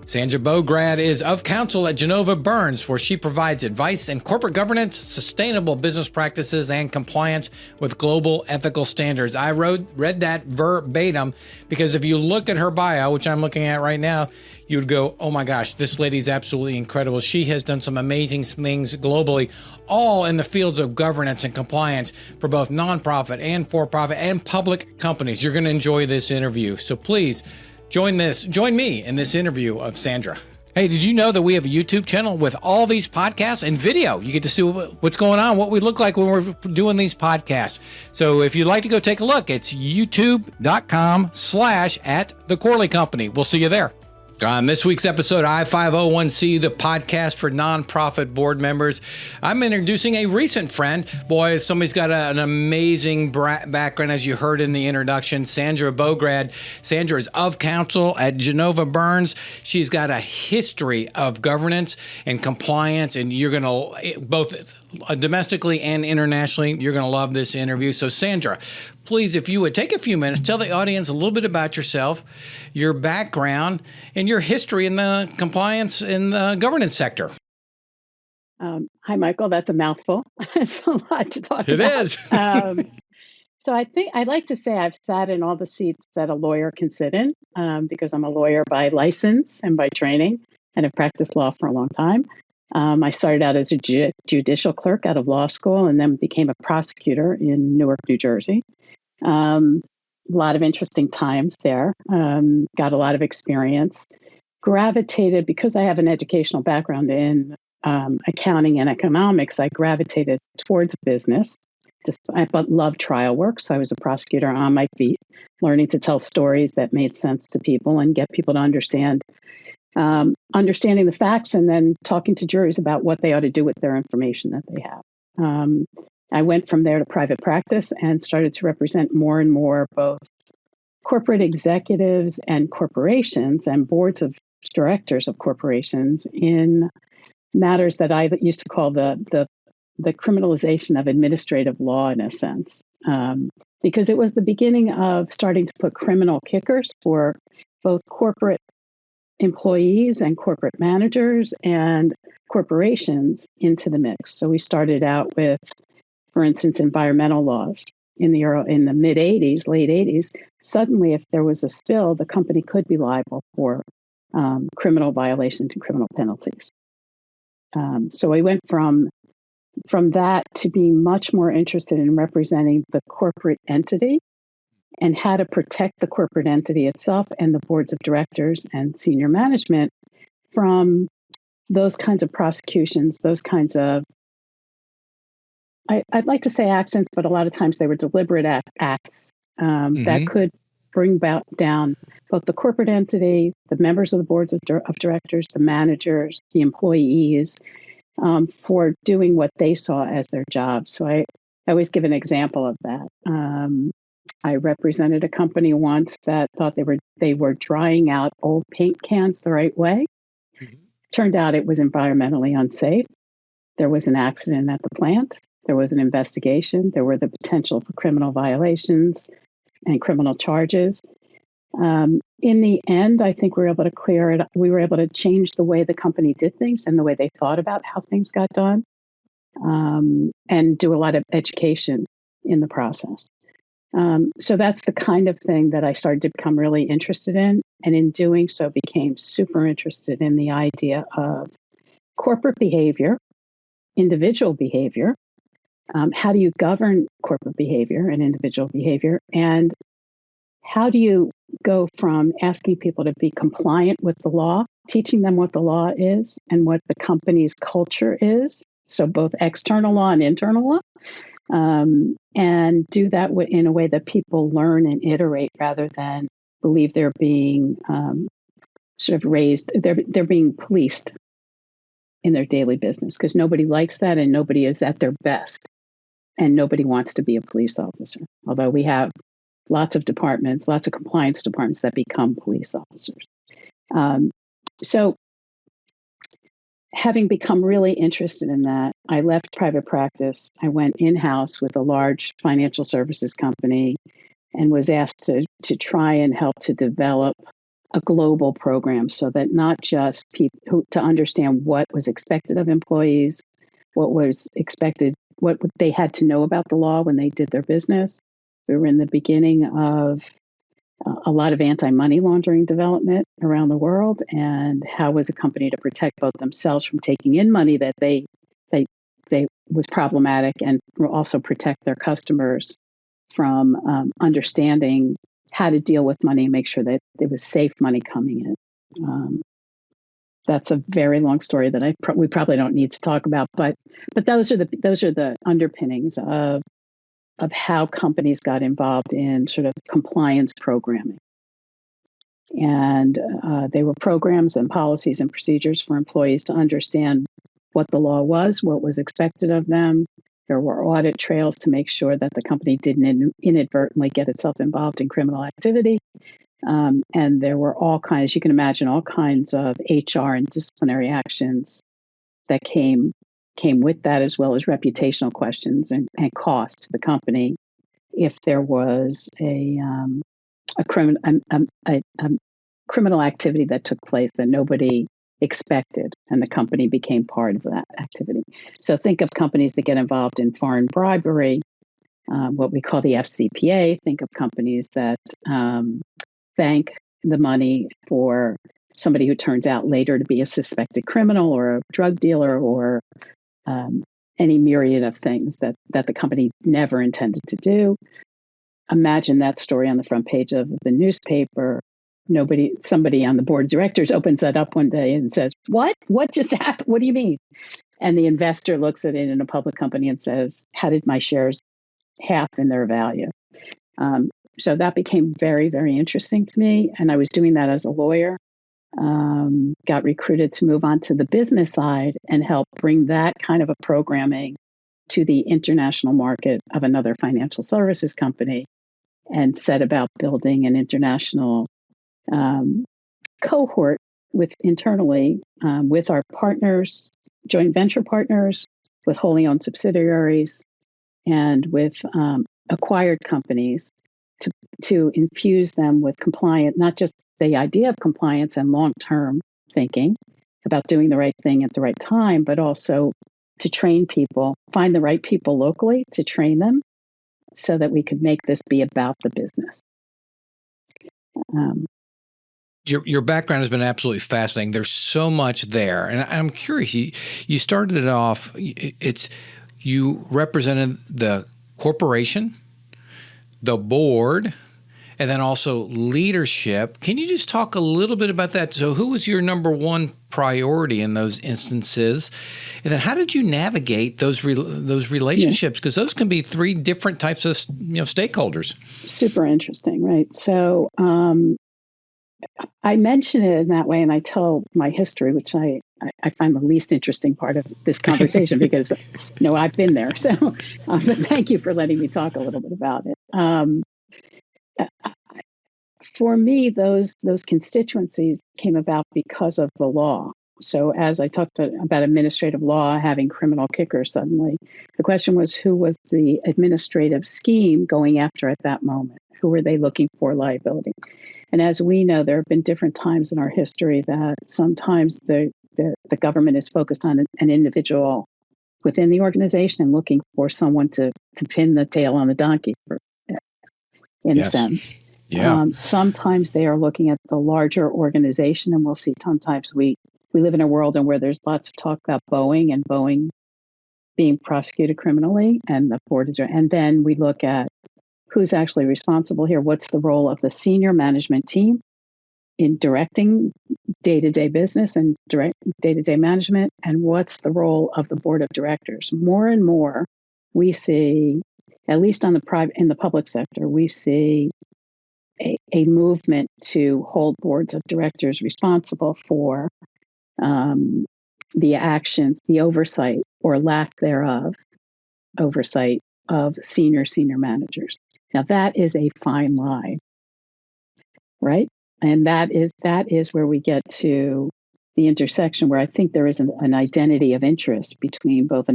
Sandra Bograd is of counsel at Genova Burns, where she provides advice in corporate governance, sustainable business practices, and compliance with global ethical standards. I read that verbatim because if you look at her bio, which I'm looking at right now, you'd go, oh my gosh, this lady's absolutely incredible. She has done some amazing things globally, all in the fields of governance and compliance for both nonprofit and for-profit and public companies. You're going to enjoy this interview. So please, join me in this interview of Sandra. Hey, did you know that we have a YouTube channel with all these podcasts and video? You get to see what's going on, what we look like when we're doing these podcasts. So if you'd like to go take a look, it's youtube.com/@thecorley-company. We'll see you there. On this week's episode, I-501C, the podcast for nonprofit board members, I'm introducing a recent friend. Boy, somebody's got an amazing background, as you heard in the introduction, Sandra Bograd. Sandra is of counsel at Genova Burns. She's got a history of governance and compliance, and you're going to, both domestically and internationally, you're going to love this interview. So Sandra, please, if you would take a few minutes, tell the audience a little bit about yourself, your background, and your history in the compliance in the governance sector. Hi, Michael. That's a mouthful. It's a lot to talk about. It is. So I think I'd like to say I've sat in all the seats that a lawyer can sit in because I'm a lawyer by license and by training and have practiced law for a long time. I started out as a judicial clerk out of law school and then became a prosecutor in Newark, New Jersey. A lot of interesting times there. Got a lot of experience. Gravitated, because I have an educational background in accounting and economics, I gravitated towards business. I love trial work, so I was a prosecutor on my feet, learning to tell stories that made sense to people and get people to understanding the facts and then talking to juries about what they ought to do with their information that they have. I went from there to private practice and started to represent more and more both corporate executives and corporations and boards of directors of corporations in matters that I used to call the criminalization of administrative law, in a sense, because it was the beginning of starting to put criminal kickers for both corporate employees and corporate managers and corporations into the mix. So we started out with, for instance, environmental laws in the mid 80s, late 80s. Suddenly, if there was a spill, the company could be liable for criminal violations and criminal penalties. So I went from that to being much more interested in representing the corporate entity and how to protect the corporate entity itself and the boards of directors and senior management from those kinds of prosecutions, those kinds of, I'd like to say accidents, but a lot of times they were deliberate acts that could bring down both the corporate entity, the members of the boards of directors, the managers, the employees, for doing what they saw as their job. So I always give an example of that. I represented a company once that thought they were drying out old paint cans the right way. Mm-hmm. Turned out it was environmentally unsafe. There was an accident at the plant. There was an investigation. There were the potential for criminal violations and criminal charges. In the end, I think we were able to clear it. We were able to change the way the company did things and the way they thought about how things got done, and do a lot of education in the process. So that's the kind of thing that I started to become really interested in, and in doing so became super interested in the idea of corporate behavior, individual behavior, how do you govern corporate behavior and individual behavior, and how do you go from asking people to be compliant with the law, teaching them what the law is and what the company's culture is, so both external law and internal law, and do that in a way that people learn and iterate rather than believe they're being sort of raised, they're being policed in their daily business, because nobody likes that and nobody is at their best and nobody wants to be a police officer. Although we have lots of departments, lots of compliance departments that become police officers. So having become really interested in that, I left private practice. I went in-house with a large financial services company and was asked to try and help to develop a global program so that not just people to understand what was expected of employees, what was expected, what they had to know about the law when they did their business. We were in the beginning of a lot of anti-money laundering development around the world, and how was a company to protect both themselves from taking in money that they was problematic, and also protect their customers from understanding how to deal with money and make sure that it was safe money coming in. That's a very long story that we probably don't need to talk about, but those are the underpinnings of how companies got involved in sort of compliance programming. And they were programs and policies and procedures for employees to understand what the law was, what was expected of them. There were audit trails to make sure that the company didn't inadvertently get itself involved in criminal activity. And there were all kinds, you can imagine, all kinds of HR and disciplinary actions that came with that, as well as reputational questions and cost to the company if there was a criminal activity that took place that nobody expected, and the company became part of that activity. So think of companies that get involved in foreign bribery, what we call the FCPA. Think of companies that bank the money for somebody who turns out later to be a suspected criminal or a drug dealer, or any myriad of things that the company never intended to do. Imagine that story on the front page of the newspaper. Somebody on the board of directors opens that up one day and says, "What just happened? What do you mean?" And the investor looks at it in a public company and says, "How did my shares half in their value?" So that became very, very interesting to me. And I was doing that as a lawyer, got recruited to move on to the business side and help bring that kind of a programming to the international market of another financial services company, and set about building an international cohort internally with our partners, joint venture partners, with wholly owned subsidiaries, and with acquired companies to infuse them with compliant, not just the idea of compliance and long-term thinking about doing the right thing at the right time, but also to train people, find the right people locally to train them so that we could make this be about the business. Your background has been absolutely fascinating. There's so much there, and I'm curious. You started it off. You represented the corporation, the board, and then also leadership. Can you just talk a little bit about that? So, who was your number one priority in those instances, and then how did you navigate those relationships? Because those can be three different types of stakeholders. Super interesting, right? So. I mention it in that way, and I tell my history, which I find the least interesting part of this conversation because, I've been there. So, but thank you for letting me talk a little bit about it. For me, those constituencies came about because of the law. So, as I talked about administrative law having criminal kickers suddenly, the question was, who was the administrative scheme going after at that moment? Who were they looking for liability? And as we know, there have been different times in our history that sometimes the government is focused on an individual within the organization and looking for someone to pin the tail on the donkey, in a sense. Yeah. Sometimes they are looking at the larger organization, and we'll see sometimes we live in a world where there's lots of talk about Boeing and Boeing being prosecuted criminally, and the board and then we look at who's actually responsible here. What's the role of the senior management team in directing day-to-day business and day-to-day management? And what's the role of the board of directors? More and more, we see, at least in the public sector, we see a movement to hold boards of directors responsible for the actions, the oversight or lack thereof, oversight of senior managers. Now that is a fine line, right? And that is where we get to the intersection where I think there is an identity of interest between both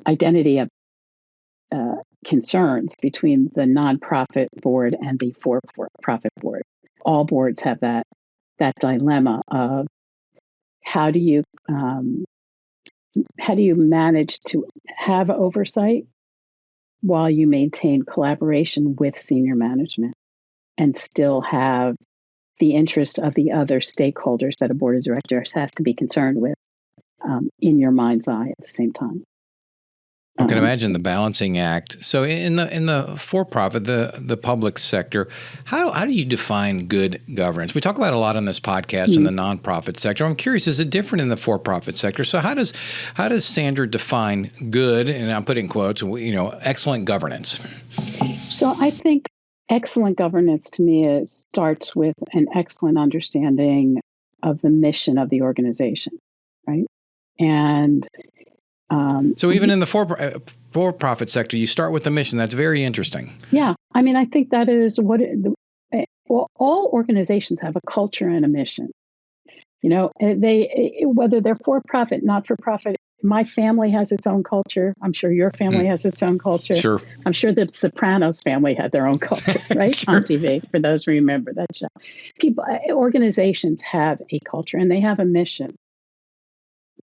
identity of concerns between the nonprofit board and the for-profit board. all boards have that dilemma of how do you manage to have oversight while you maintain collaboration with senior management and still have the interests of the other stakeholders that a board of directors has to be concerned with in your mind's eye at the same time. I can imagine the balancing act. So in the for-profit, the public sector, how do you define good governance? We talk about it a lot on this podcast in the nonprofit sector. I'm curious, is it different in the for-profit sector? So how does Sandra define good, and I'm putting quotes, excellent governance? So I think excellent governance to me starts with an excellent understanding of the mission of the organization, right? And so even in the for-profit sector, you start with the mission. That's very interesting. Yeah. I mean, I think that is all organizations have a culture and a mission. Whether they're for-profit, not-for-profit, my family has its own culture. I'm sure your family has its own culture. Sure. I'm sure the Sopranos family had their own culture, right? Sure. On TV, for those who remember that show. Organizations have a culture and they have a mission.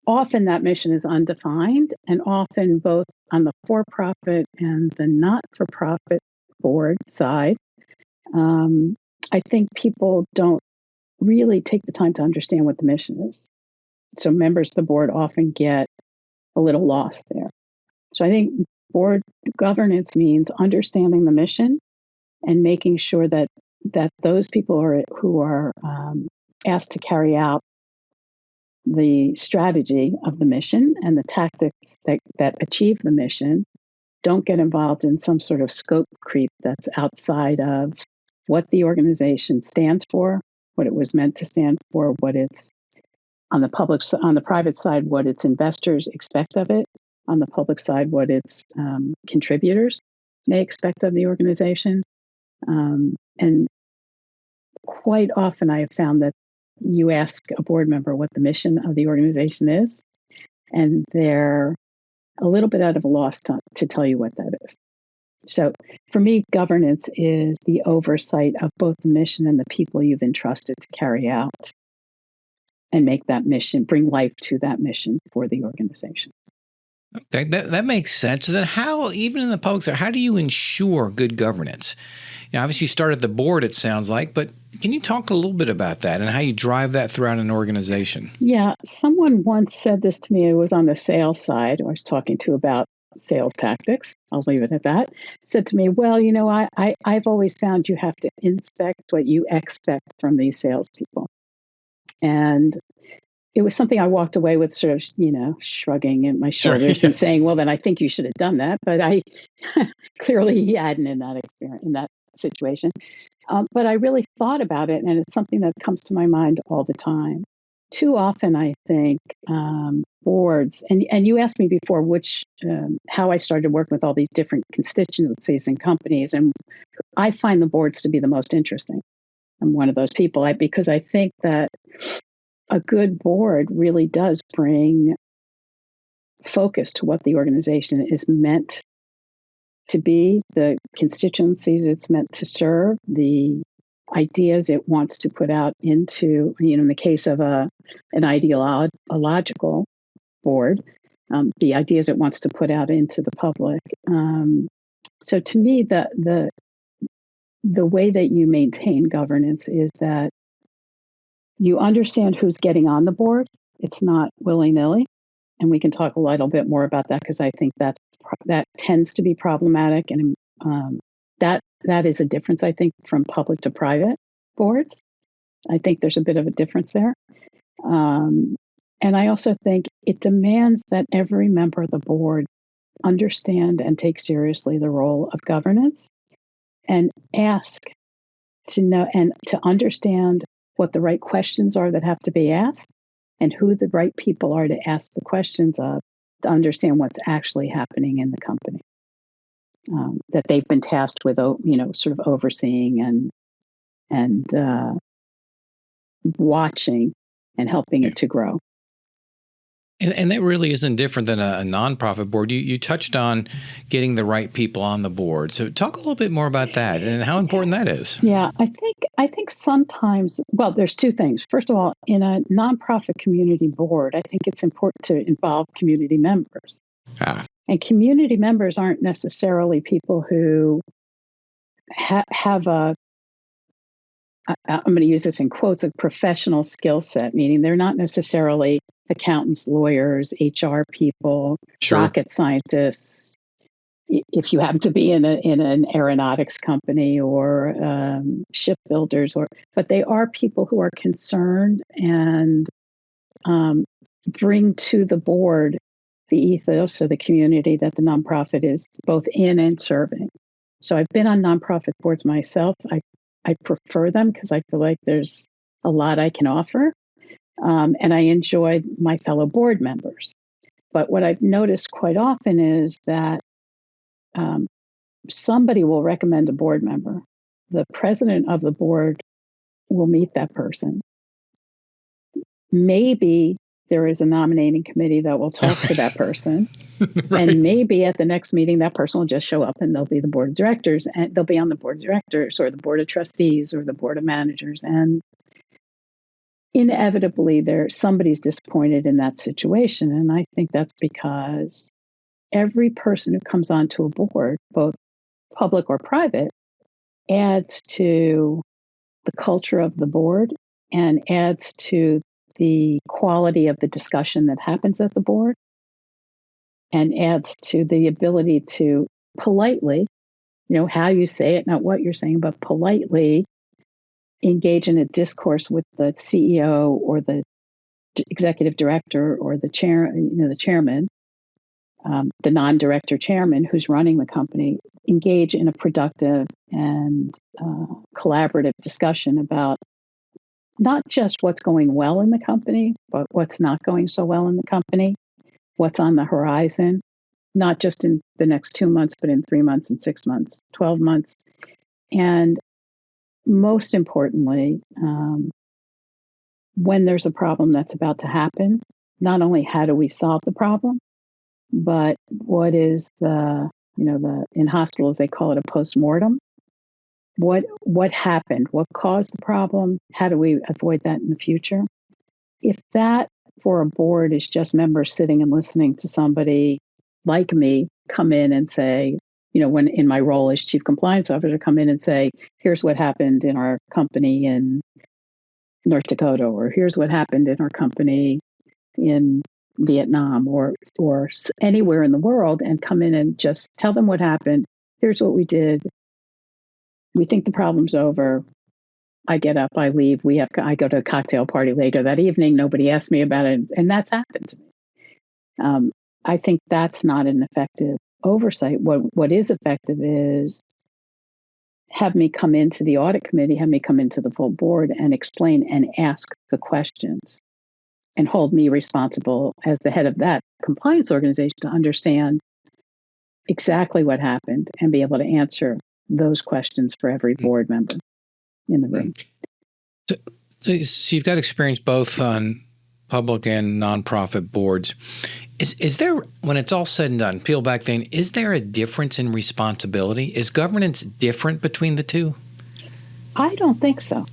Often that mission is undefined, and often both on the for-profit and the not-for-profit board side, I think people don't really take the time to understand what the mission is. So members of the board often get a little lost there. So I think board governance means understanding the mission and making sure that those people who are asked to carry out the strategy of the mission and the tactics that achieve the mission don't get involved in some sort of scope creep that's outside of what the organization stands for, what it was meant to stand for, what it's on the private side, what its investors expect of it, on the public side, what its contributors may expect of the organization. And quite often I have found that you ask a board member what the mission of the organization is, and they're a little bit out of a loss to tell you what that is. So for me, governance is the oversight of both the mission and the people you've entrusted to carry out and make that mission, bring life to that mission for the organization. Okay, that makes sense. Then how, even in the public sector, how do you ensure good governance? Obviously you start at the board, it sounds like, but can you talk a little bit about that and how you drive that throughout an organization? Yeah, someone once said this to me. It was on the sales side. I was talking to about sales tactics. I'll leave it at that. Said to me, well, I've always found you have to inspect what you expect from these salespeople. And it was something I walked away with sort of, shrugging at my shoulders and saying, well, then I think you should have done that. But I clearly he hadn't in that experience, in that situation. But I really thought about it, and it's something that comes to my mind all the time. Too often, I think boards, and you asked me before how I started working with all these different constituencies and companies, and I find the boards to be the most interesting. I'm one of those people because I think that a good board really does bring focus to what the organization is meant to be, the constituencies it's meant to serve, the ideas it wants to put out into, in the case of an ideological board, the ideas it wants to put out into the public. So to me, the way that you maintain governance is that you understand who's getting on the board. It's not willy-nilly. And we can talk a little bit more about that because I think that tends to be problematic. And that is a difference, I think, from public to private boards. I think there's a bit of a difference there. And I also think it demands that every member of the board understand and take seriously the role of governance and ask to know and to understand what the right questions are that have to be asked and who the right people are to ask the questions of to understand what's actually happening in the company that they've been tasked with, sort of overseeing and watching and helping it to grow. And that really isn't different than a nonprofit board. You touched on getting the right people on the board. So talk a little bit more about that and how important that is. Yeah, I think sometimes, well, there's two things. First of all, in a nonprofit community board, I think it's important to involve community members. And community members aren't necessarily people who have I'm going to use this in quotes, a professional skill set, meaning they're not necessarily accountants, lawyers, HR people, Sure. rocket scientists. If you happen to be in an aeronautics company or shipbuilders, but they are people who are concerned and bring to the board the ethos of the community that the nonprofit is both in and serving. So I've been on nonprofit boards myself. I prefer them because I feel like there's a lot I can offer, and I enjoy my fellow board members. But what I've noticed quite often is that somebody will recommend a board member. The president of the board will meet that person. Maybe there is a nominating committee that will talk to that person. Right. And maybe at the next meeting, that person will just show up and they'll be the board of directors, and they'll be on the board of directors or the board of trustees or the board of managers. And inevitably, somebody's disappointed in that situation. And I think that's because every person who comes onto a board, both public or private, adds to the culture of the board and adds to the quality of the discussion that happens at the board and adds to the ability to politely, how you say it, not what you're saying, but politely engage in a discourse with the CEO or the executive director or the chair, the chairman, the non-director chairman who's running the company, engage in a productive and collaborative discussion about not just what's going well in the company, but what's not going so well in the company, what's on the horizon, not just in the next 2 months, but in 3 months and 6 months, 12 months. And most importantly, when there's a problem that's about to happen, not only how do we solve the problem, but what is in hospitals, they call it a postmortem. What happened? What caused the problem? How do we avoid that in the future? If that for a board is just members sitting and listening to somebody like me come in and say, when in my role as chief compliance officer, come in and say, here's what happened in our company in North Dakota, or here's what happened in our company in Vietnam or anywhere in the world, and come in and just tell them what happened. Here's what we did. We think the problem's over. I get up, I leave. I go to a cocktail party later that evening. Nobody asked me about it, and that's happened to me. I think that's not an effective oversight. What is effective is have me come into the audit committee, have me come into the full board and explain and ask the questions and hold me responsible as the head of that compliance organization to understand exactly what happened and be able to answer those questions for every board member in the room. So you've got experience both on public and nonprofit boards. Is there, when it's all said and done, peel back then, is there a difference in responsibility? Is governance different between the two? I don't think so.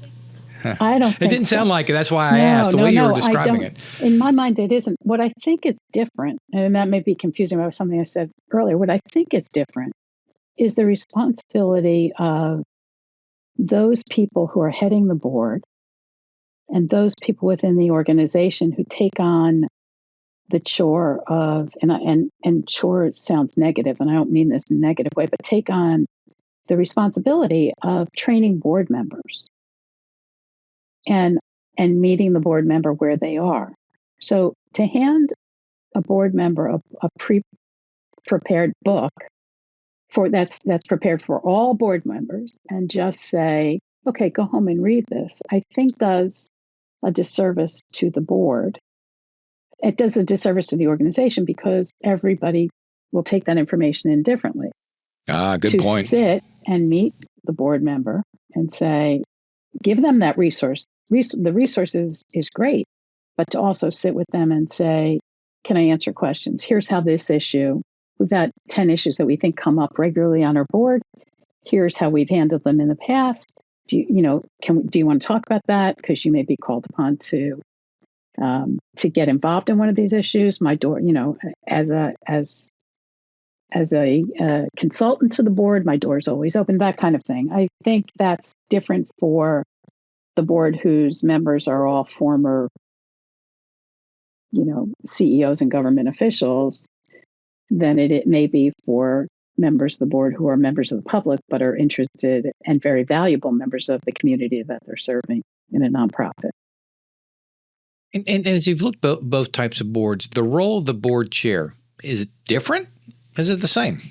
I don't think it didn't so. sound like it. That's why I asked the way you were describing it. In my mind, it isn't. What I think is different, and that may be confusing about something I said earlier, what I think is different is the responsibility of those people who are heading the board and those people within the organization who take on the chore of, and chore sounds negative, and I don't mean this in a negative way, but take on the responsibility of training board members and meeting the board member where they are. So to hand a board member a pre-prepared book that's prepared for all board members and just say, okay, go home and read this, I think does a disservice to the board. It does a disservice to the organization because everybody will take that information in differently. Good point. To sit and meet the board member and say, give them that resource. The resource is great, but to also sit with them and say, can I answer questions? Here's how this issue, we've got 10 issues that we think come up regularly on our board. Here's how we've handled them in the past. Do you want to talk about that? Because you may be called upon to get involved in one of these issues. My door, as a consultant to the board, my door is always open, that kind of thing. I think that's different for the board whose members are all former, CEOs and government officials than it may be for members of the board who are members of the public, but are interested and very valuable members of the community that they're serving in a nonprofit. And as you've looked both types of boards, the role of the board chair, is it different? Is it the same?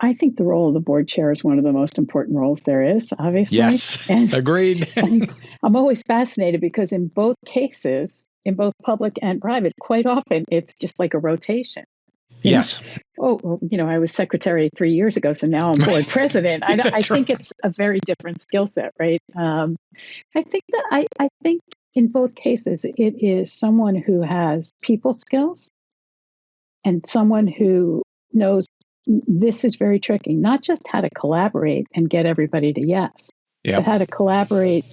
I think the role of the board chair is one of the most important roles there is, obviously. Yes, agreed. And I'm always fascinated because in both cases, in both public and private, quite often it's just like a rotation. Yes. I was secretary 3 years ago, so now I'm board president. I think it's a very different skill set, right? I think in both cases, it is someone who has people skills and someone who knows this is very tricky, not just how to collaborate and get everybody to yes, but how to collaborate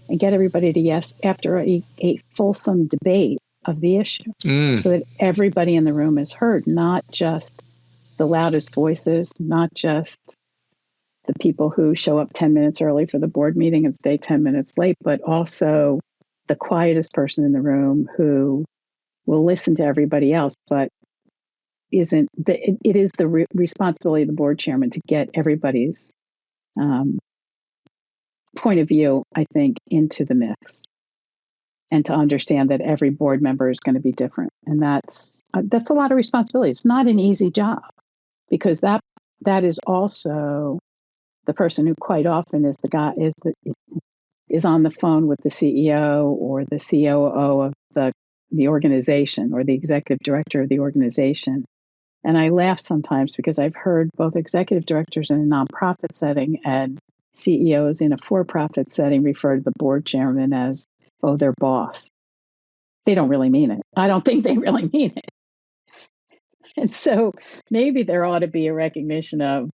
and get everybody to yes after a fulsome debate of the issue so that everybody in the room is heard, not just the loudest voices, not just the people who show up 10 minutes early for the board meeting and stay 10 minutes late, but also the quietest person in the room who will listen to everybody else, but it is the responsibility of the board chairman to get everybody's point of view, I think, into the mix, and to understand that every board member is going to be different. And that's a lot of responsibility. It's not an easy job, because that is also the person who quite often is is on the phone with the CEO or the COO of the organization, or the executive director of the organization. And I laugh sometimes because I've heard both executive directors in a nonprofit setting and CEOs in a for-profit setting refer to the board chairman as, their boss. They don't really mean it. I don't think they really mean it. And so maybe there ought to be a recognition of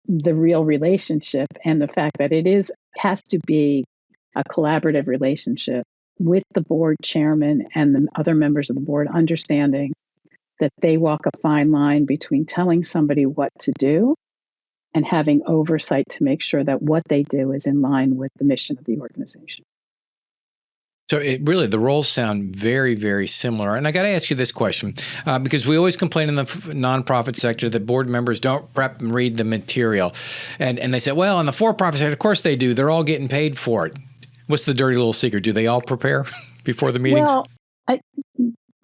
the real relationship and the fact that has to be a collaborative relationship with the board chairman and the other members of the board, understanding that they walk a fine line between telling somebody what to do and having oversight to make sure that what they do is in line with the mission of the organization. So the roles sound very, very similar. And I got to ask you this question, because we always complain in the nonprofit sector that board members don't prep and read the material. And they say, well, in the for-profit sector, of course they do. They're all getting paid for it. What's the dirty little secret? Do they all prepare before the meetings? Well,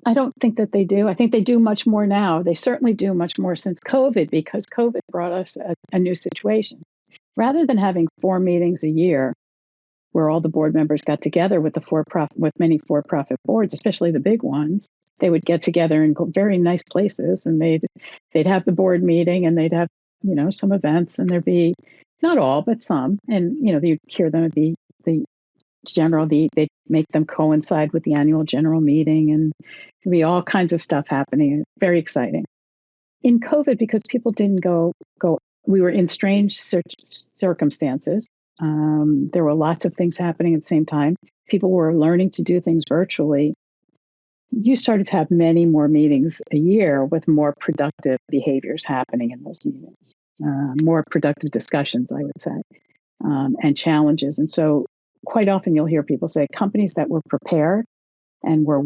I don't think that they do. I think they do much more now. They certainly do much more since COVID, because COVID brought us a new situation. Rather than having 4 meetings a year where all the board members got together with many for-profit boards, especially the big ones, they would get together in very nice places, and they'd have the board meeting, and they'd have, some events, and there'd be, not all, but some, and, you'd hear them at the general, they'd make them coincide with the annual general meeting, and there'd be all kinds of stuff happening. Very exciting. In COVID, because people didn't go, we were in strange circumstances. There were lots of things happening at the same time. People were learning to do things virtually. You started to have many more meetings a year with more productive behaviors happening in those meetings, more productive discussions, I would say, and challenges. And so quite often you'll hear people say companies that were prepared and were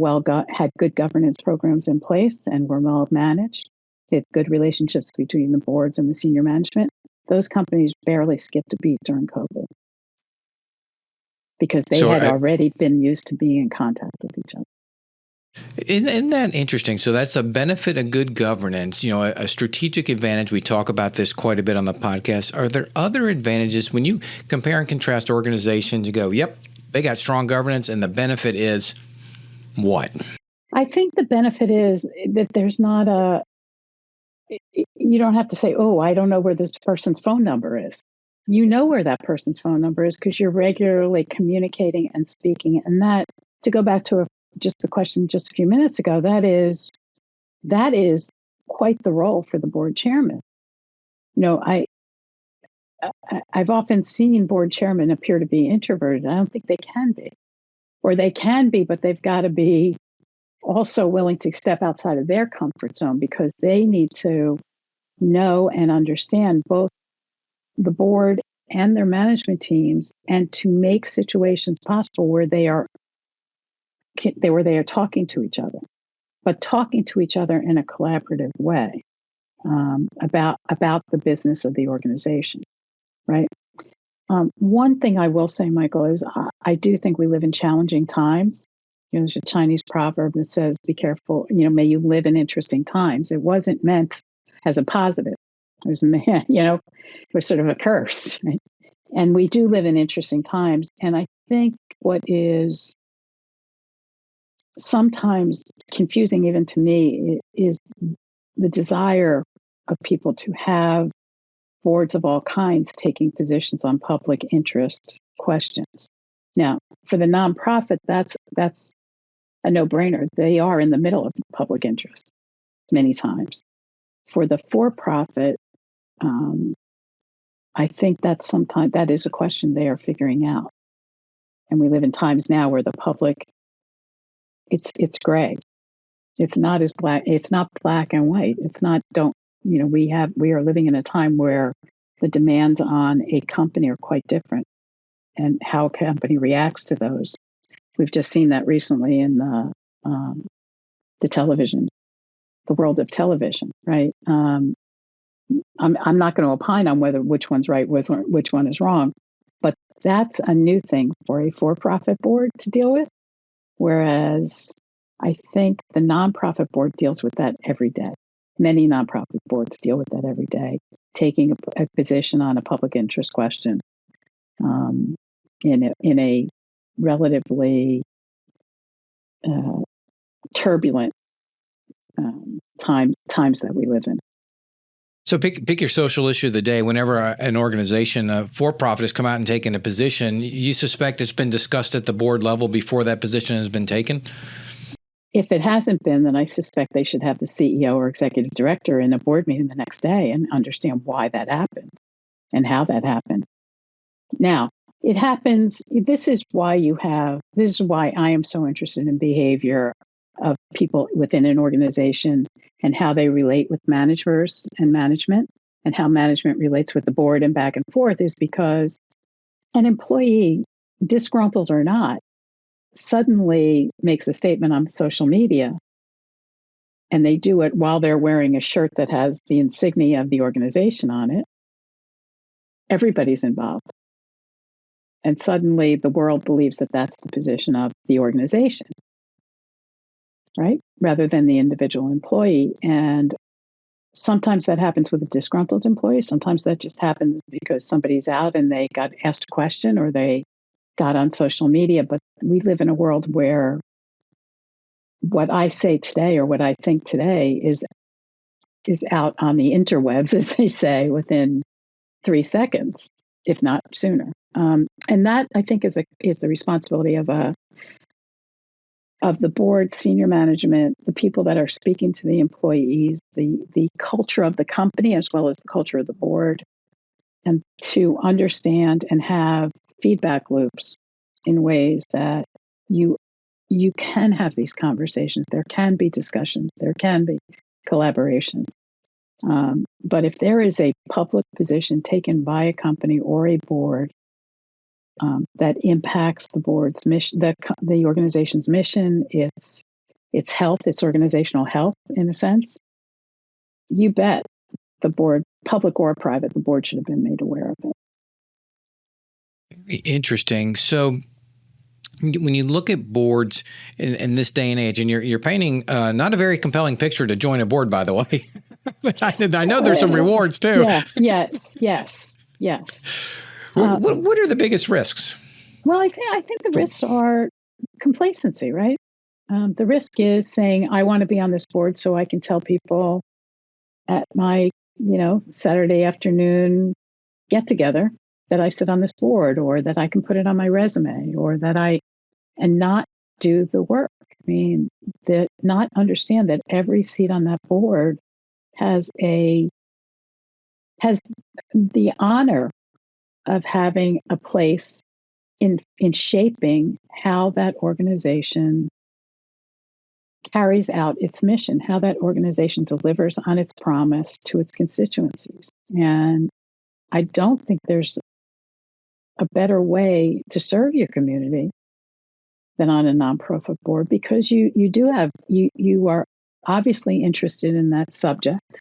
had good governance programs in place and were well managed, had good relationships between the boards and the senior management, those companies barely skipped a beat during COVID, because they had already been used to being in contact with each other. Isn't that interesting? So that's a benefit of good governance, a strategic advantage. We talk about this quite a bit on the podcast. Are there other advantages when you compare and contrast organizations? You go, yep, they got strong governance, and the benefit is what? I think the benefit is that there's not you don't have to say, I don't know where this person's phone number is. You know where that person's phone number is because you're regularly communicating and speaking. And that, to go back to just the question just a few minutes ago, that is quite the role for the board chairman. I've often seen board chairmen appear to be introverted. I don't think they can be, or they can be, but they've got to be also willing to step outside of their comfort zone, because they need to know and understand both the board and their management teams, and to make situations possible where they are talking to each other, but talking to each other in a collaborative way, about the business of the organization, right? One thing I will say, Michael, is I do think we live in challenging times. There's a Chinese proverb that says, "Be careful, may you live in interesting times." It wasn't meant as a positive. It was, it was sort of a curse, right? And we do live in interesting times. And I think what is sometimes confusing, even to me, is the desire of people to have boards of all kinds taking positions on public interest questions. Now, for the nonprofit, that's a no-brainer. They are in the middle of public interest many times. For the for-profit, I think that is a question they are figuring out. And we live in times now where the public, it's gray. It's not as black. It's not black and white. It's not, we are living in a time where the demands on a company are quite different, and how a company reacts to those. We've just seen that recently in the television, the world of television, right? I'm not going to opine on which one's right, which one is wrong, but that's a new thing for a for-profit board to deal with. Whereas I think the nonprofit board deals with that every day. Many nonprofit boards deal with that every day, taking a position on a public interest question in a relatively turbulent times that we live in. So pick your social issue of the day. Whenever an organization, for-profit, has come out and taken a position, you suspect it's been discussed at the board level before that position has been taken? If it hasn't been, then I suspect they should have the CEO or executive director in a board meeting the next day and understand why that happened and how that happened. Now, it happens. This is why I am so interested in behavior of people within an organization and how they relate with managers and management, and how management relates with the board and back and forth, is because an employee, disgruntled or not, suddenly makes a statement on social media, and they do it while they're wearing a shirt that has the insignia of the organization on it. Everybody's involved. And suddenly the world believes that that's the position of the organization, right? Rather than the individual employee. And sometimes that happens with a disgruntled employee. Sometimes that just happens because somebody's out and they got asked a question, or they got on social media. But we live in a world where what I say today, or what I think today, is out on the interwebs, as they say, within 3 seconds, if not sooner. And that, I think, is the responsibility of the board, senior management, the people that are speaking to the employees, the culture of the company as well as the culture of the board, and to understand and have feedback loops in ways that you can have these conversations. There can be discussions. There can be collaborations. But if there is a public position taken by a company or a board that impacts the board's mission, the organization's mission, its health, its organizational health, in a sense, you bet the board, public or private, the board should have been made aware of it. Very interesting. So when you look at boards in this day and age, and you're painting not a very compelling picture to join a board, by the way, but I know there's some rewards too. Yeah. Yes. What are the biggest risks? Well, I think the risks are complacency, right? The risk is saying, I want to be on this board so I can tell people at my, Saturday afternoon get together that I sit on this board, or that I can put it on my resume, or and not do the work. mean, that not understand that every seat on that board has the honor of having a place in shaping how that organization carries out its mission, how that organization delivers on its promise to its constituencies. And I don't think there's a better way to serve your community than on a nonprofit board, because you are obviously interested in that subject.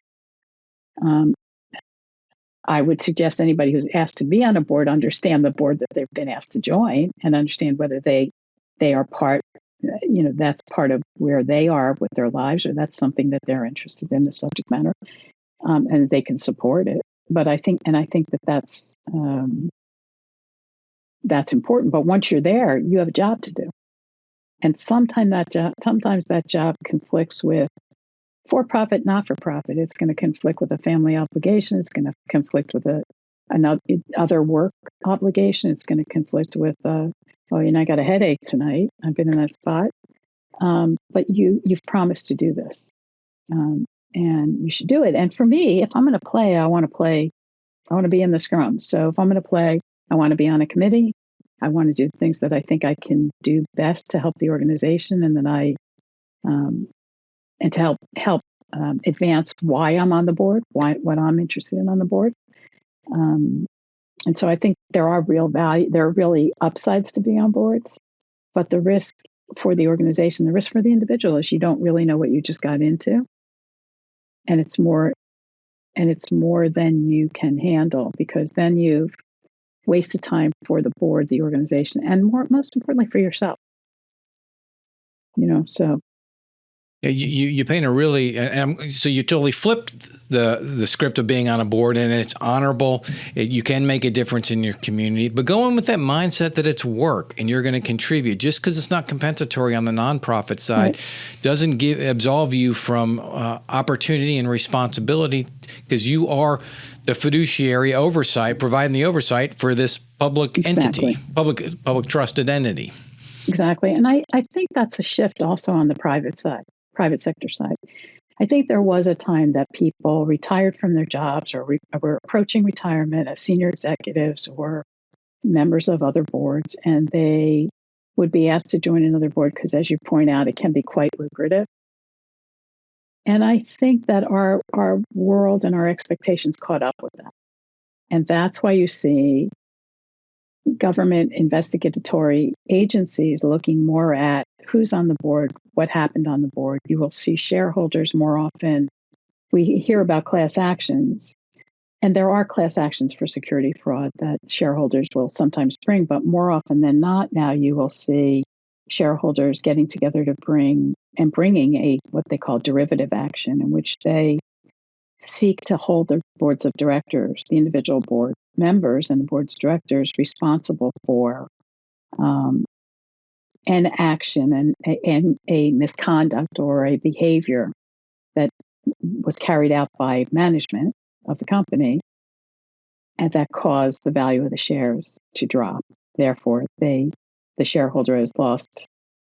I would suggest anybody who's asked to be on a board understand the board that they've been asked to join and understand whether they are part, that's part of where they are with their lives, or that's something that they're interested in, the subject matter, and they can support it. But I think that's important. But once you're there, you have a job to do. And sometimes that job conflicts with for-profit, not-for-profit. It's going to conflict with a family obligation. It's going to conflict with another other work obligation. It's going to conflict with, I got a headache tonight. I've been in that spot. But you've promised to do this, and you should do it. And for me, if I'm going to play, I want to be in the scrum. So if I'm going to play, I want to be on a committee. I want to do things that I think I can do best to help the organization, and then and to help advance why I'm on the board, what I'm interested in on the board. And so I think there are really upsides to being on boards, but the risk for the organization, the risk for the individual is you don't really know what you just got into, and it's more than you can handle, because then you've wasted time for the board, the organization, and most importantly for yourself. So. Yeah, you paint a really, so you totally flipped the script of being on a board, and it's honorable. You can make a difference in your community, but go in with that mindset that it's work and you're going to contribute. Just because it's not compensatory on the nonprofit side, right, doesn't absolve you from opportunity and responsibility, because you are the fiduciary oversight, providing the oversight for this public entity, public trusted entity. Exactly. And I think that's a shift also on the private sector side. I think there was a time that people retired from their jobs or were approaching retirement as senior executives or members of other boards, and they would be asked to join another board because, as you point out, it can be quite lucrative. And I think that our world and our expectations caught up with that. And that's why you see government investigatory agencies looking more at who's on the board, what happened on the board. You will see shareholders more often. We hear about class actions, and there are class actions for security fraud that shareholders will sometimes bring, but more often than not now you will see shareholders getting together to bringing a what they call derivative action, in which they seek to hold the boards of directors, the individual board members and the board's directors, responsible for an action and a misconduct or a behavior that was carried out by management of the company, and that caused the value of the shares to drop. Therefore, the shareholder has lost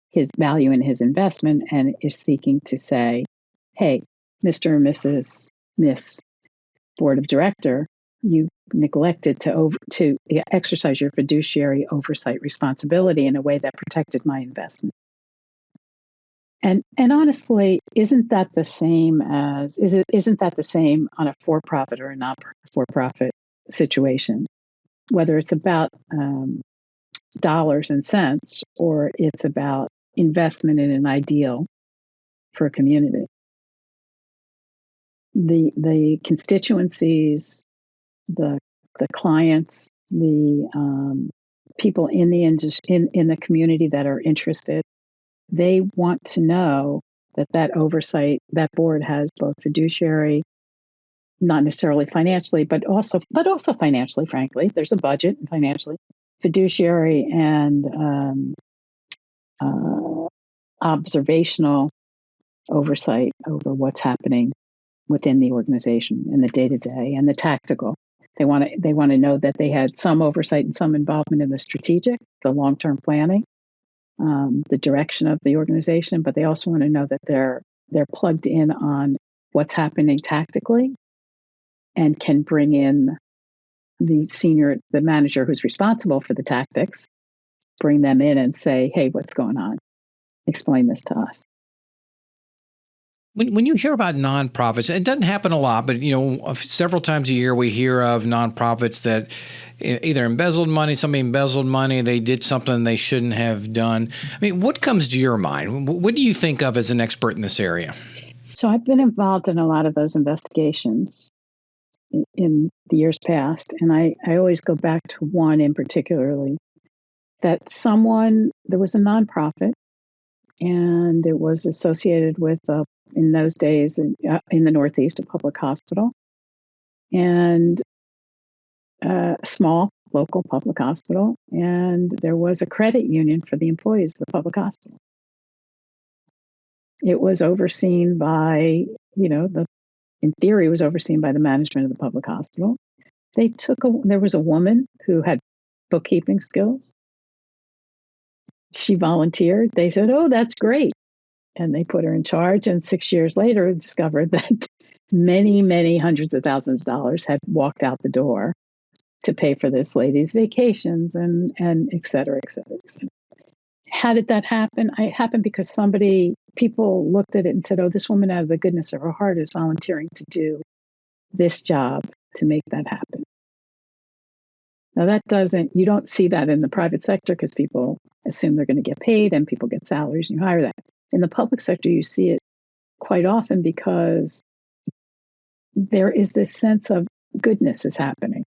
his value in his investment and is seeking to say, hey, Mr. or Mrs. Miss Board of Director, you neglected to exercise your fiduciary oversight responsibility in a way that protected my investment. And honestly, isn't that the same on a for-profit or a not for-profit situation? Whether it's about dollars and cents or it's about investment in an ideal for a community. The constituencies, the clients, the people in the industry, in the community that are interested, they want to know that oversight, that board has both fiduciary, not necessarily financially, but also financially. Frankly, there's a budget financially, fiduciary and observational oversight over what's happening within the organization in the day-to-day and the tactical. They want to know that they had some oversight and some involvement in the strategic, the long-term planning, the direction of the organization, but they also want to know that they're plugged in on what's happening tactically and can bring in the manager who's responsible for the tactics, bring them in and say, hey, what's going on? Explain this to us. When you hear about nonprofits, it doesn't happen a lot, but several times a year we hear of nonprofits that either embezzled money, somebody embezzled money, they did something they shouldn't have done. I mean, what comes to your mind? What do you think of as an expert in this area? So I've been involved in a lot of those investigations in the years past, and I always go back to one in particularly, that there was a nonprofit, and it was associated with in those days in the Northeast, a public hospital, and a small local public hospital. And there was a credit union for the employees of the public hospital. It was overseen by, in theory, it was overseen by the management of the public hospital. There was a woman who had bookkeeping skills. She volunteered. They said, oh, that's great. And they put her in charge. And 6 years later, discovered that many, many hundreds of thousands of dollars had walked out the door to pay for this lady's vacations and et cetera, et cetera, et cetera. How did that happen? It happened because people looked at it and said, oh, this woman out of the goodness of her heart is volunteering to do this job to make that happen. Now you don't see that in the private sector because people assume they're going to get paid and people get salaries and you hire that. In the public sector, you see it quite often because there is this sense of goodness is happening.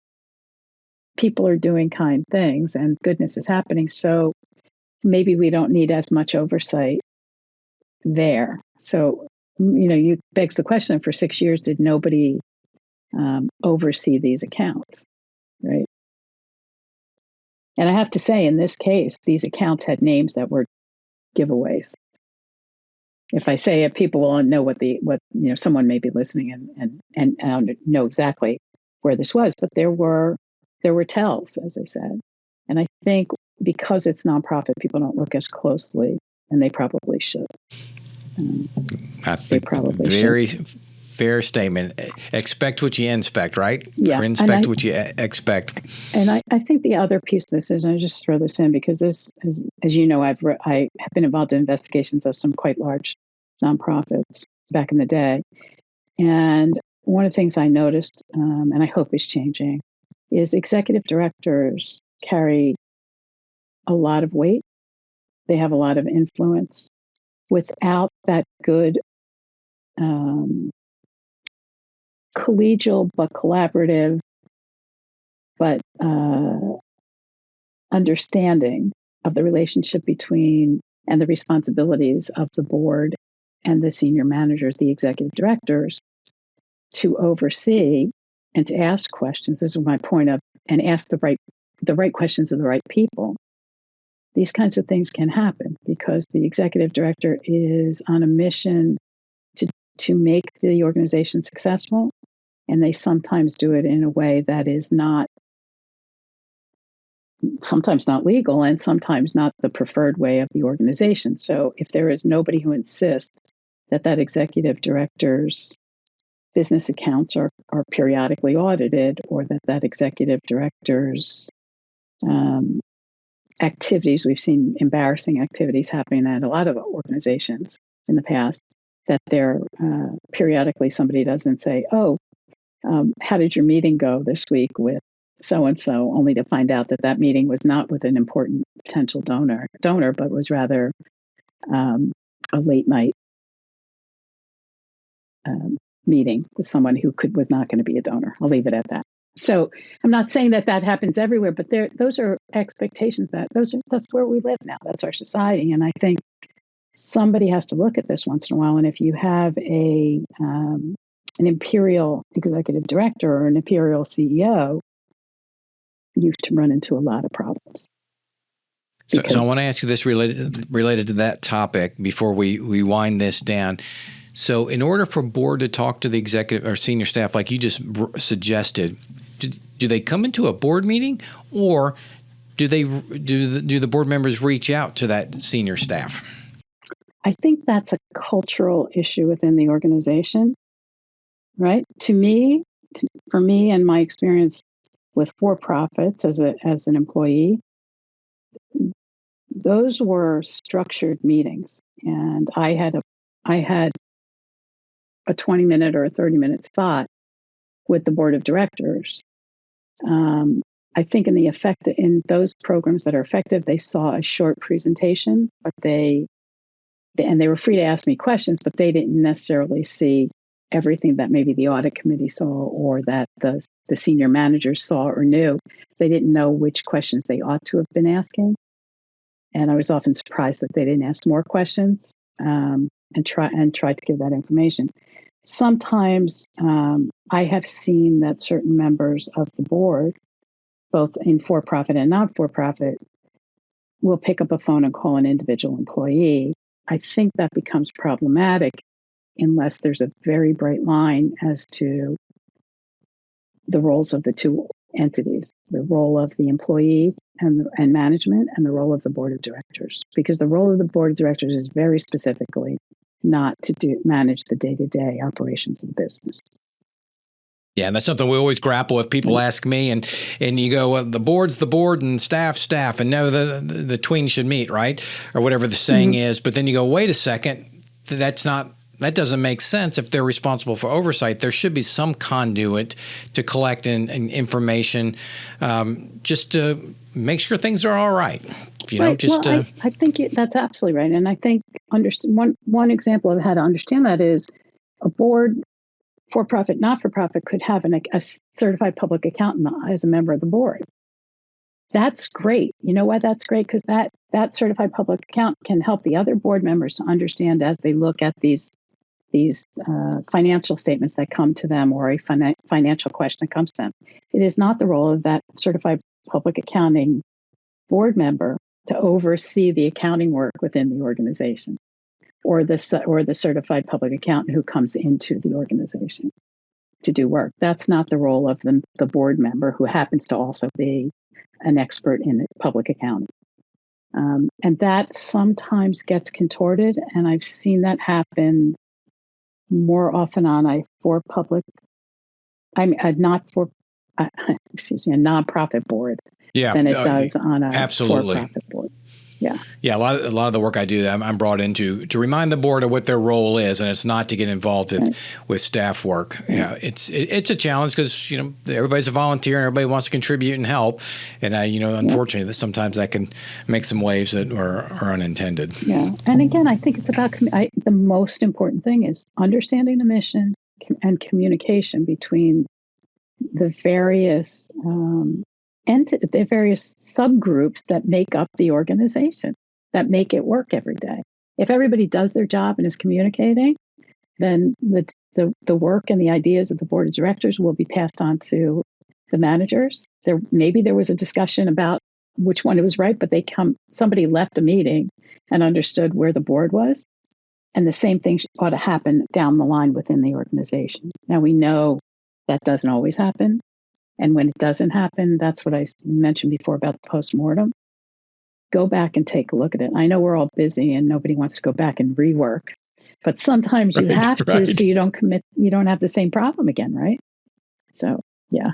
People are doing kind things and goodness is happening. So maybe we don't need as much oversight there. So, you begs the question, for 6 years, did nobody oversee these accounts, right? And I have to say, in this case, these accounts had names that were giveaways. If I say it, people will know what someone may be listening and know exactly where this was. But there were tells, as they said. And I think because it's nonprofit, people don't look as closely, and they probably should. They probably very should. Fair statement. Expect what you inspect, right? Yeah. Or inspect what you expect. And I think the other piece of this is, and I just throw this in because this, as you know, I have been involved in investigations of some quite large nonprofits back in the day. And one of the things I noticed, and I hope is changing, is executive directors carry a lot of weight. They have a lot of influence without that good collegial but collaborative but understanding of the relationship between and the responsibilities of the board and the senior managers, the executive directors, to oversee and to ask questions. This is my point of, and ask the right questions of the right people. These kinds of things can happen because the executive director is on a mission to make the organization successful, and they sometimes do it in a way that is sometimes not legal and sometimes not the preferred way of the organization. So if there is nobody who insists that executive director's business accounts are periodically audited, or that executive director's activities, we've seen embarrassing activities happening at a lot of organizations in the past, that they're periodically somebody doesn't say, oh, how did your meeting go this week with so-and-so, only to find out that meeting was not with an important potential donor, but was rather a late night meeting with someone who was not going to be a donor. I'll leave it at that. So I'm not saying that happens everywhere, but those are expectations that's where we live now. That's our society. And I think somebody has to look at this once in a while. And if you have an imperial executive director or an imperial CEO, you can run into a lot of problems. So I want to ask you this related to that topic before we wind this down. So in order for board to talk to the executive or senior staff, like you just suggested, do they come into a board meeting, or do the board members reach out to that senior staff? I think that's a cultural issue within the organization, right? For me and my experience with for-profits as an employee, those were structured meetings, and I had a 20-minute or a 30-minute spot with the board of directors. I think in those programs that are effective, they saw a short presentation, but they were free to ask me questions, but they didn't necessarily see everything that maybe the audit committee saw or that the senior managers saw or knew. They didn't know which questions they ought to have been asking. And I was often surprised that they didn't ask more questions and try to give that information. Sometimes I have seen that certain members of the board, both in for-profit and not-for-profit, will pick up a phone and call an individual employee. I think that becomes problematic unless there's a very bright line as to the roles of the two entities, the role of the employee and management, and the role of the board of directors. Because the role of the board of directors is very specifically not to manage the day-to-day operations of the business. Yeah, and that's something we always grapple with. People ask me, and you go, well, the board's the board and staff, and no, the tween should meet, right? Or whatever the saying is. But then you go, wait a second, that doesn't make sense. If they're responsible for oversight, there should be some conduit to collect information just to make sure things are all right. I think that's absolutely right. And I think one example of how to understand that is a board, for-profit, not-for-profit, could have a certified public accountant as a member of the board. That's great. You know why that's great? Because that certified public accountant can help the other board members to understand as they look at these financial statements that come to them or a financial question that comes to them. It is not the role of that certified public accounting board member to oversee the accounting work within the organization, or the certified public accountant who comes into the organization to do work. That's not the role of the board member who happens to also be an expert in public accounting. And that sometimes gets contorted, and I've seen that happen more often on a nonprofit board than it does on a for-profit board. Yeah. A lot of the work I do, I'm brought in to remind the board of what their role is, and it's not to get involved with staff work. Right. Yeah, it's a challenge because everybody's a volunteer and everybody wants to contribute and help, and unfortunately, sometimes that can make some waves that are unintended. Yeah, and again, I think it's about the most important thing is understanding the mission and communication between the various the various subgroups that make up the organization, that make it work every day. If everybody does their job and is communicating, then the work and the ideas of the board of directors will be passed on to the managers. Maybe there was a discussion about which one was right, but somebody left a meeting and understood where the board was. And the same thing ought to happen down the line within the organization. Now, we know that doesn't always happen. And when it doesn't happen, that's what I mentioned before about the postmortem. Go back and take a look at it. I know we're all busy and nobody wants to go back and rework, but sometimes you have to, so you don't have the same problem again, right? So, yeah.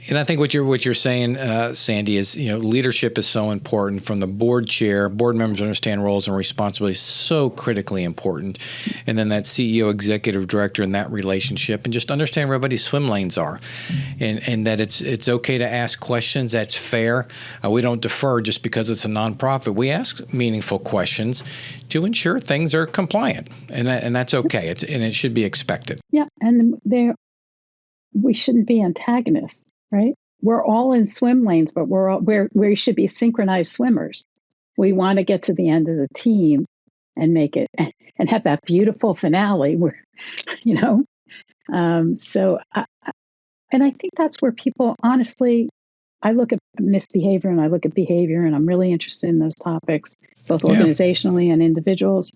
And I think what you're saying, Sandy, is leadership is so important. From the board chair, board members understand roles and responsibilities, so critically important. And then that CEO, executive director, and that relationship, and just understand where everybody's swim lanes are, and that it's okay to ask questions. That's fair. We don't defer just because it's a nonprofit. We ask meaningful questions to ensure things are compliant, and that's okay. It should be expected. Yeah, and we shouldn't be antagonists. Right? We're all in swim lanes, but we should be synchronized swimmers. We want to get to the end as a team and make it and have that beautiful finale where, so I think that's where people, honestly, I look at misbehavior and I look at behavior, and I'm really interested in those topics, both organizationally and individuals.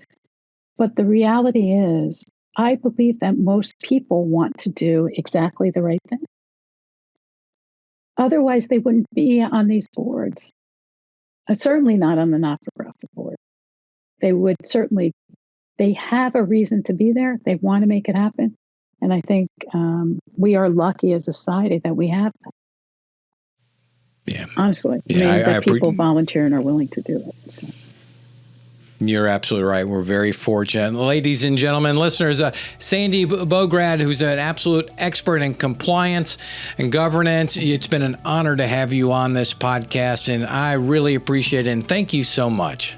But the reality is, I believe that most people want to do exactly the right thing. Otherwise, they wouldn't be on these boards. Certainly not on the not-for-profit board. They would certainly, they have a reason to be there. They want to make it happen. And I think we are lucky as a society that we have that. Yeah. Honestly. Yeah, that people volunteer and are willing to do it. So. You're absolutely right. We're very fortunate. Ladies and gentlemen, listeners, Sandy Bograd, who's an absolute expert in compliance and governance. It's been an honor to have you on this podcast, and I really appreciate it. And thank you so much.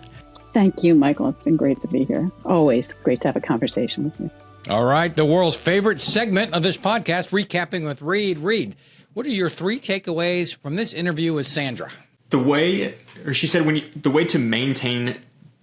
Thank you, Michael. It's been great to be here. Always great to have a conversation with you. All right. The world's favorite segment of this podcast, Recapping with Reed. Reed, what are your 3 takeaways from this interview with Sandra? The way to maintain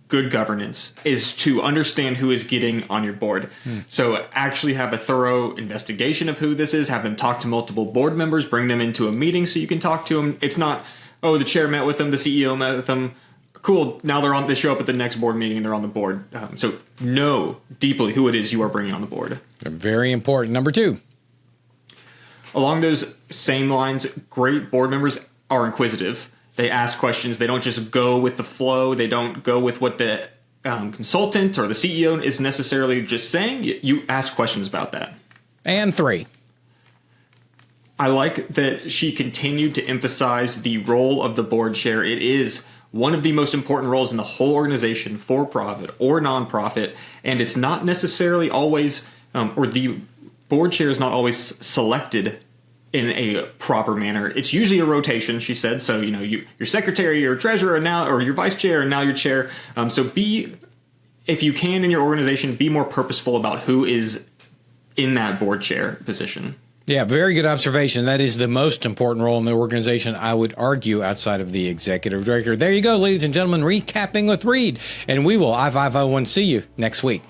good governance is to understand who is getting on your board. So actually have a thorough investigation of who this is, have them talk to multiple board members, bring them into a meeting so you can talk to them. It's not, oh, the chair met with them, the CEO met with them. Cool, now they show up at the next board meeting and they're on the board. So know deeply who it is you are bringing on the board. Very important. Number 2. Along those same lines, great board members are inquisitive. They ask questions. They don't just go with the flow. They don't go with what the consultant or the CEO is necessarily just saying. You ask questions about that. And 3. I like that she continued to emphasize the role of the board chair. It is one of the most important roles in the whole organization, for profit or nonprofit, and it's not necessarily always, or the board chair is not always selected in a proper manner. It's usually a rotation, she said. So, your secretary, your treasurer now, or your vice chair, and now your chair. So if you can in your organization, be more purposeful about who is in that board chair position. Yeah, very good observation. That is the most important role in the organization, I would argue, outside of the executive director. There you go, ladies and gentlemen, Recapping with Reed. And we will, I-501, see you next week.